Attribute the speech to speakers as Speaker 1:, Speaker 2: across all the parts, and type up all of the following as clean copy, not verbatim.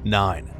Speaker 1: 9.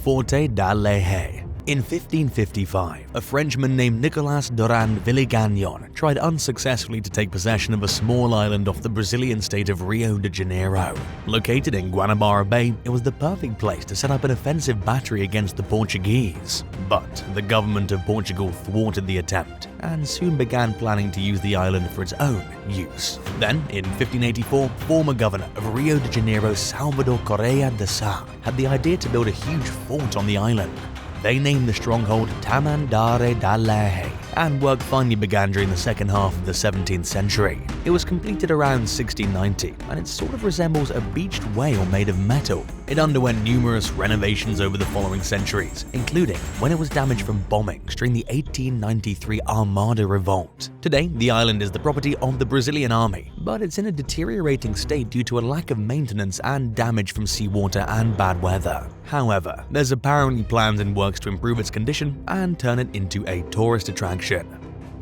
Speaker 1: Forte da Barra. In 1555, a Frenchman named Nicolas Durand Villegagnon tried unsuccessfully to take possession of a small island off the Brazilian state of Rio de Janeiro. Located in Guanabara Bay, it was the perfect place to set up an offensive battery against the Portuguese. But the government of Portugal thwarted the attempt and soon began planning to use the island for its own use. Then, in 1584, former governor of Rio de Janeiro Salvador Correa de Sá had the idea to build a huge fort on the island. They named the stronghold Tamandaré da Barra, and work finally began during the second half of the 17th century. It was completed around 1690, and it sort of resembles a beached whale made of metal. It underwent numerous renovations over the following centuries, including when it was damaged from bombings during the 1893 Armada Revolt. Today, the island is the property of the Brazilian army, but it's in a deteriorating state due to a lack of maintenance and damage from seawater and bad weather. However, there's apparently plans in works to improve its condition and turn it into a tourist attraction.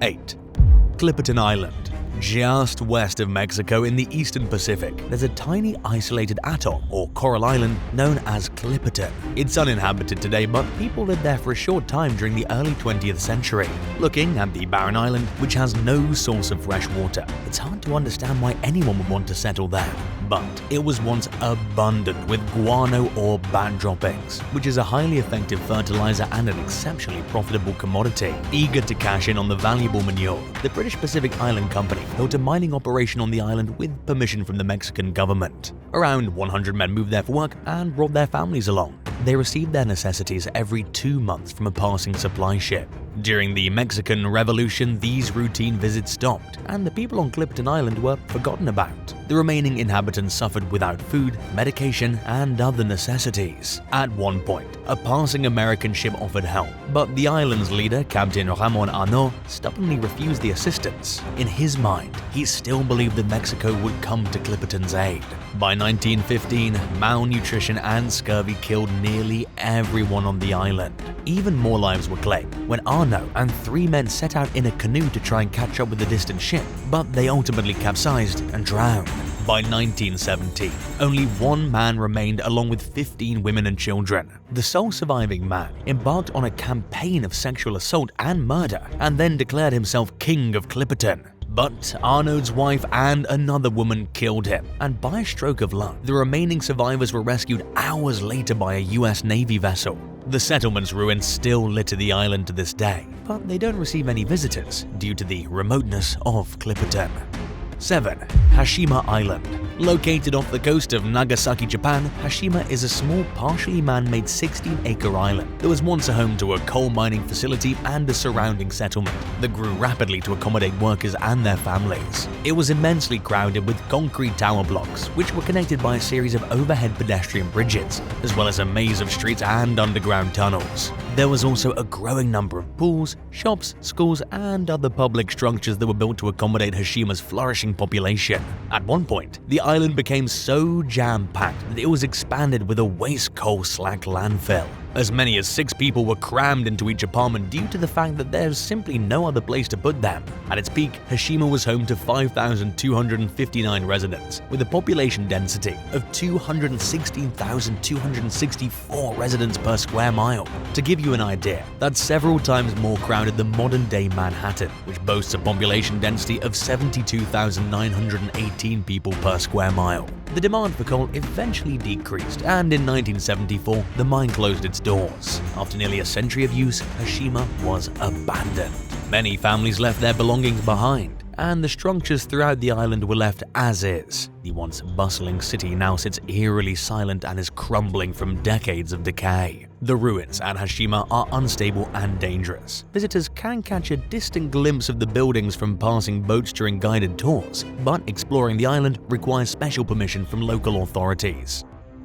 Speaker 1: 8. Clipperton Island. Just west of Mexico in the eastern Pacific, there's a tiny isolated atoll or coral island known as Clipperton. It's uninhabited today, but people lived there for a short time during the early 20th century. Looking at the barren island, which has no source of fresh water, it's hard to understand why anyone would want to settle there. But it was once abundant with guano or bat droppings, which is a highly effective fertilizer and an exceptionally profitable commodity. Eager to cash in on the valuable manure, the British Pacific Island Company built a mining operation on the island with permission from the Mexican government. Around 100 men moved there for work and brought their families along. They received their necessities every 2 months from a passing supply ship. During the Mexican Revolution, these routine visits stopped, and the people on Clipperton Island were forgotten about. The remaining inhabitants suffered without food, medication, and other necessities. At one point, a passing American ship offered help, but the island's leader, Captain Ramon Arnaud, stubbornly refused the assistance. In his mind, he still believed that Mexico would come to Clipperton's aid. By 1915, malnutrition and scurvy killed nearly everyone on the island. Even more lives were claimed when Arnaud and 3 men set out in a canoe to try and catch up with the distant ship, but they ultimately capsized and drowned. By 1917, only 1 man remained along with 15 women and children. The sole surviving man embarked on a campaign of sexual assault and murder and then declared himself king of Clipperton. But Arnaud's wife and another woman killed him, and by a stroke of luck, the remaining survivors were rescued hours later by a US Navy vessel. The settlement's ruins still litter the island to this day, but they don't receive any visitors due to the remoteness of Clipperton. 7. Hashima Island. Located off the coast of Nagasaki, Japan, Hashima is a small, partially man-made 16-acre island that was once a home to a coal mining facility and a surrounding settlement that grew rapidly to accommodate workers and their families. It was immensely crowded with concrete tower blocks, which were connected by a series of overhead pedestrian bridges, as well as a maze of streets and underground tunnels. There was also a growing number of pools, shops, schools, and other public structures that were built to accommodate Hashima's flourishing population. At one point, the island became so jam-packed that it was expanded with a waste coal slack landfill. As many as 6 people were crammed into each apartment due to the fact that there's simply no other place to put them. At its peak, Hashima was home to 5,259 residents, with a population density of 216,264 residents per square mile. To give you an idea, that's several times more crowded than modern-day Manhattan, which boasts a population density of 72,918 people per square mile. The demand for coal eventually decreased, and in 1974, the mine closed its doors. After nearly a century of use, Hashima was abandoned. Many families left their belongings behind, and the structures throughout the island were left as is. The once bustling city now sits eerily silent and is crumbling from decades of decay. The ruins at Hashima are unstable and dangerous. Visitors can catch a distant glimpse of the buildings from passing boats during guided tours, but exploring the island requires special permission from local authorities.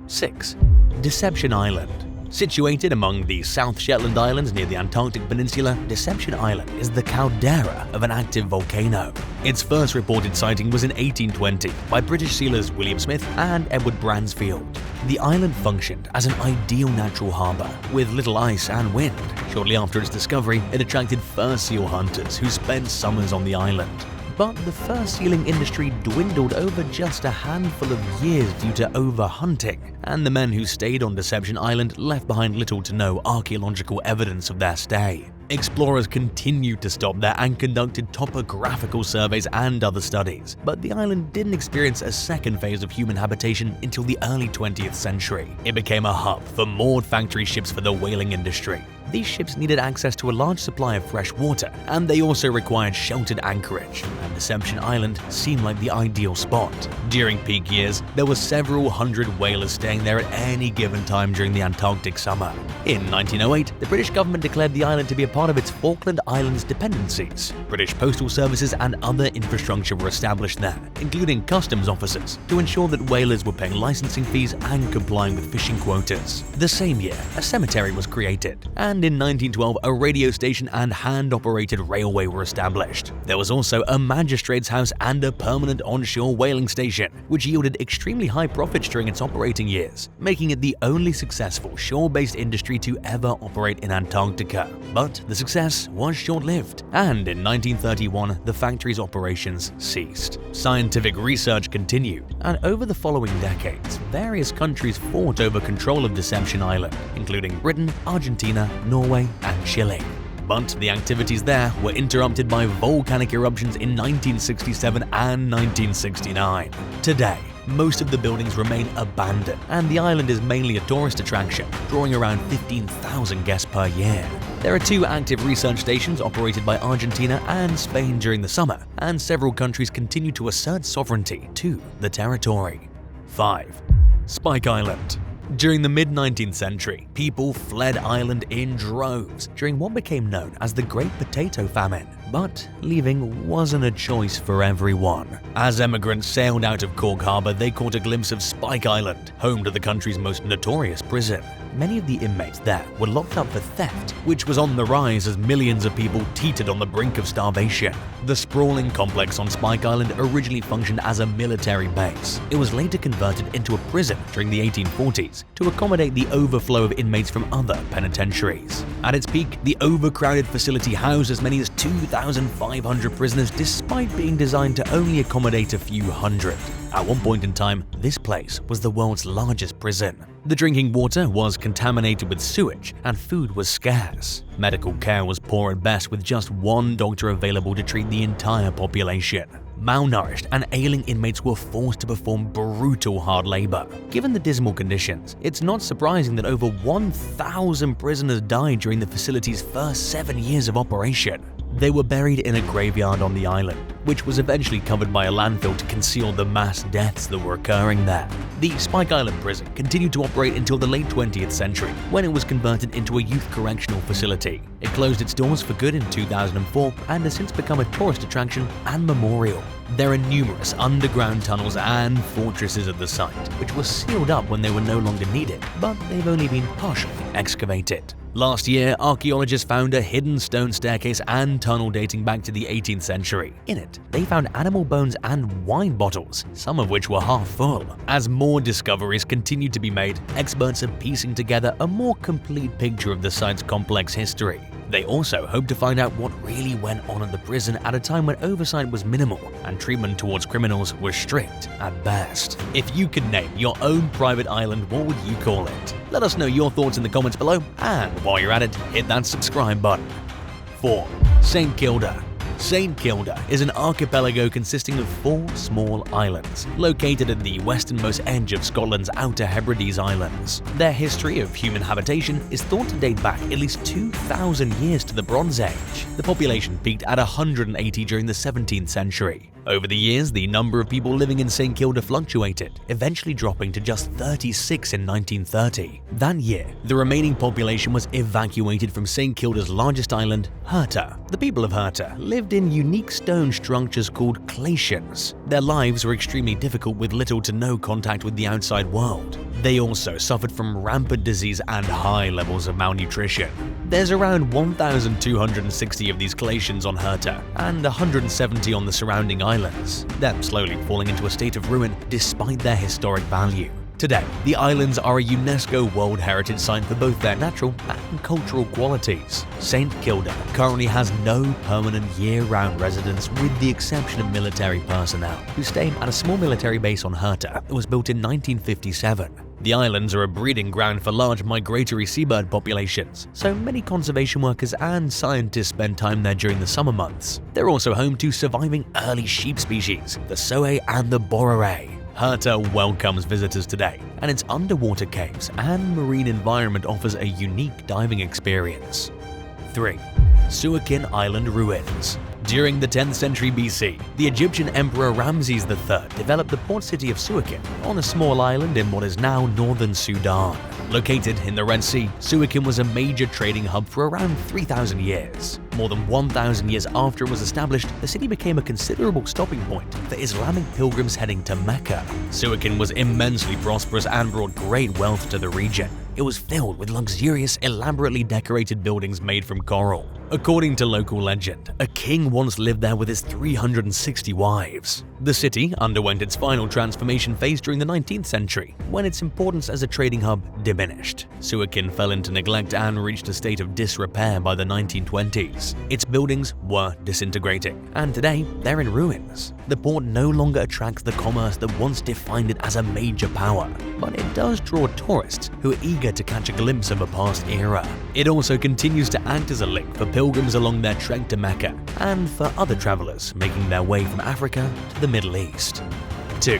Speaker 1: 6. Deception Island. Situated among the South Shetland Islands near the Antarctic Peninsula, Deception Island is the caldera of an active volcano. Its first reported sighting was in 1820 by British sealers William Smith and Edward Bransfield. The island functioned as an ideal natural harbour, with little ice and wind. Shortly after its discovery, it attracted fur seal hunters who spent summers on the island. but the fur sealing industry dwindled over just a handful of years due to overhunting, and the men who stayed on Deception Island left behind little to no archaeological evidence of their stay. Explorers continued to stop there and conducted topographical surveys and other studies, but the island didn't experience a second phase of human habitation until the early 20th century. It became a hub for moored factory ships for the whaling industry. These ships needed access to a large supply of fresh water, and they also required sheltered anchorage, and Deception Island seemed like the ideal spot. During peak years, there were several hundred whalers staying there at any given time during the Antarctic summer. In 1908, the British government declared the island to be a part of its Falkland Islands dependencies. British postal services and other infrastructure were established there, including customs officers, to ensure that whalers were paying licensing fees and complying with fishing quotas. The same year, a cemetery was created, and in 1912, a radio station and hand-operated railway were established. There was also a magistrate's house and a permanent onshore whaling station, which yielded extremely high profits during its operating years, making it the only successful shore-based industry to ever operate in Antarctica. But the success was short-lived, and in 1931, the factory's operations ceased. Scientific research continued, and over the following decades, various countries fought over control of Deception Island, including Britain, Argentina, Norway, and Chile. But the activities there were interrupted by volcanic eruptions in 1967 and 1969. Today, most of the buildings remain abandoned, and the island is mainly a tourist attraction, drawing around 15,000 guests per year. There are 2 active research stations operated by Argentina and Spain during the summer, and several countries continue to assert sovereignty to the territory. 5. Spike Island. During the mid-19th century, people fled Ireland in droves during what became known as the Great Potato Famine. But leaving wasn't a choice for everyone. As emigrants sailed out of Cork Harbour, they caught a glimpse of Spike Island, home to the country's most notorious prison. Many of the inmates there were locked up for theft, which was on the rise as millions of people teetered on the brink of starvation. The sprawling complex on Spike Island originally functioned as a military base. It was later converted into a prison during the 1840s to accommodate the overflow of inmates from other penitentiaries. At its peak, the overcrowded facility housed as many as 2,500 prisoners despite being designed to only accommodate a few hundred. At one point in time, this place was the world's largest prison. The drinking water was contaminated with sewage, and food was scarce. Medical care was poor at best, with just one doctor available to treat the entire population. Malnourished and ailing inmates were forced to perform brutal hard labor. Given the dismal conditions, it's not surprising that over 1,000 prisoners died during the facility's first 7 years of operation. They were buried in a graveyard on the island, which was eventually covered by a landfill to conceal the mass deaths that were occurring there. The Spike Island prison continued to operate until the late 20th century, when it was converted into a youth correctional facility. It closed its doors for good in 2004 and has since become a tourist attraction and memorial. There are numerous underground tunnels and fortresses at the site, which were sealed up when they were no longer needed, but they've only been partially excavated. Last year, archaeologists found a hidden stone staircase and tunnel dating back to the 18th century. In it, they found animal bones and wine bottles, some of which were half full. As more discoveries continue to be made, experts are piecing together a more complete picture of the site's complex history. They also hope to find out what really went on at the prison at a time when oversight was minimal and treatment towards criminals was strict at best. If you could name your own private island, what would you call it? Let us know your thoughts in the comments below, and while you're at it, hit that subscribe button. 4. St. Kilda. St. Kilda is an archipelago consisting of 4 small islands, located at the westernmost edge of Scotland's Outer Hebrides Islands. Their history of human habitation is thought to date back at least 2,000 years to the Bronze Age. The population peaked at 180 during the 17th century. Over the years, the number of people living in St. Kilda fluctuated, eventually dropping to just 36 in 1930. That year, the remaining population was evacuated from St. Kilda's largest island, Herta. The people of Herta lived in unique stone structures called clatians. Their lives were extremely difficult with little to no contact with the outside world. They also suffered from rampant disease and high levels of malnutrition. There's around 1,260 of these clatians on Herta and 170 on the surrounding islands. They're slowly falling into a state of ruin despite their historic value. Today, the islands are a UNESCO World Heritage Site for both their natural and cultural qualities. St. Kilda currently has no permanent year-round residents with the exception of military personnel, who stay at a small military base on Herta that was built in 1957. The islands are a breeding ground for large migratory seabird populations, so many conservation workers and scientists spend time there during the summer months. They're also home to surviving early sheep species, the soay and the borare. Herta welcomes visitors today, and its underwater caves and marine environment offers a unique diving experience. 3. Suakin Island Ruins. During the 10th century BC, the Egyptian Emperor Ramses III developed the port city of Suakin on a small island in what is now northern Sudan. Located in the Red Sea, Suakin was a major trading hub for around 3,000 years. More than 1,000 years after it was established, the city became a considerable stopping point for Islamic pilgrims heading to Mecca. Suakin was immensely prosperous and brought great wealth to the region. It was filled with luxurious, elaborately decorated buildings made from coral. According to local legend, a king once lived there with his 360 wives. The city underwent its final transformation phase during the 19th century, when its importance as a trading hub diminished. Suakin fell into neglect and reached a state of disrepair by the 1920s. Its buildings were disintegrating, and today they're in ruins. The port no longer attracts the commerce that once defined it as a major power, but it does draw tourists who are eager to catch a glimpse of a past era. It also continues to act as a link for pilgrims along their trek to Mecca and for other travelers making their way from Africa to the Middle East. 2.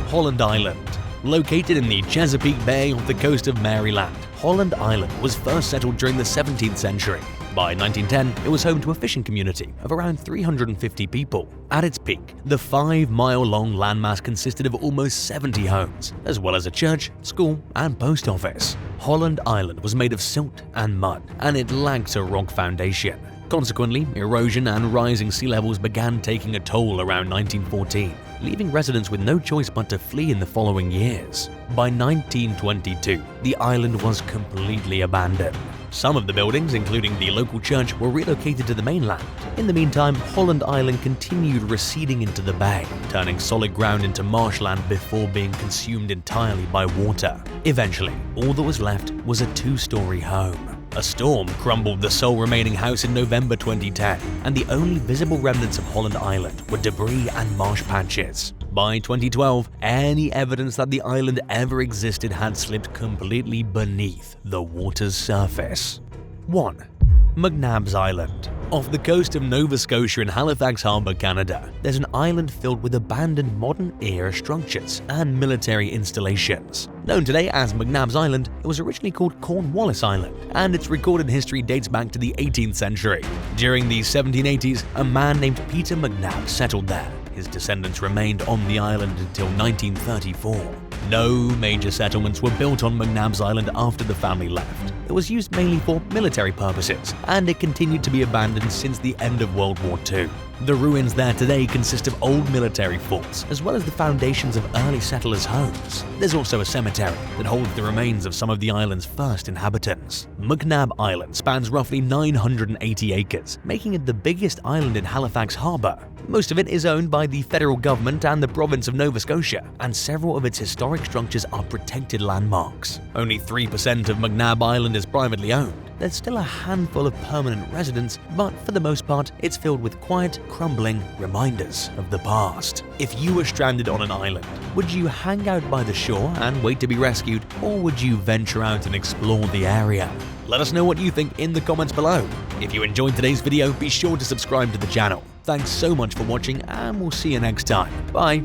Speaker 1: Holland Island. Located in the Chesapeake Bay off the coast of Maryland, Holland Island was first settled during the 17th century. By 1910, it was home to a fishing community of around 350 people. At its peak, the 5-mile-long landmass consisted of almost 70 homes, as well as a church, school, and post office. Holland Island was made of silt and mud, and it lacked a rock foundation. Consequently, erosion and rising sea levels began taking a toll around 1914, leaving residents with no choice but to flee in the following years. By 1922, the island was completely abandoned. Some of the buildings, including the local church, were relocated to the mainland. In the meantime, Holland Island continued receding into the bay, turning solid ground into marshland before being consumed entirely by water. Eventually, all that was left was a 2-story home. A storm crumbled the sole remaining house in November 2010, and the only visible remnants of Holland Island were debris and marsh patches. By 2012, any evidence that the island ever existed had slipped completely beneath the water's surface. 1. McNabbs Island. Off the coast of Nova Scotia in Halifax Harbour, Canada, there's an island filled with abandoned modern-era structures and military installations. Known today as McNabbs Island, it was originally called Cornwallis Island, and its recorded history dates back to the 18th century. During the 1780s, a man named Peter McNabb settled there. His descendants remained on the island until 1934. No major settlements were built on McNabbs Island after the family left. It was used mainly for military purposes, and it continued to be abandoned since the end of World War II. The ruins there today consist of old military forts, as well as the foundations of early settlers' homes. There's also a cemetery that holds the remains of some of the island's first inhabitants. McNabb Island spans roughly 980 acres, making it the biggest island in Halifax Harbour. Most of it is owned by the federal government and the province of Nova Scotia, and several of its historic structures are protected landmarks. Only 3% of McNabb Island is privately owned. There's still a handful of permanent residents, but for the most part, it's filled with quiet, crumbling reminders of the past. If you were stranded on an island, would you hang out by the shore and wait to be rescued, or would you venture out and explore the area? Let us know what you think in the comments below. If you enjoyed today's video, be sure to subscribe to the channel. Thanks so much for watching, and we'll see you next time. Bye!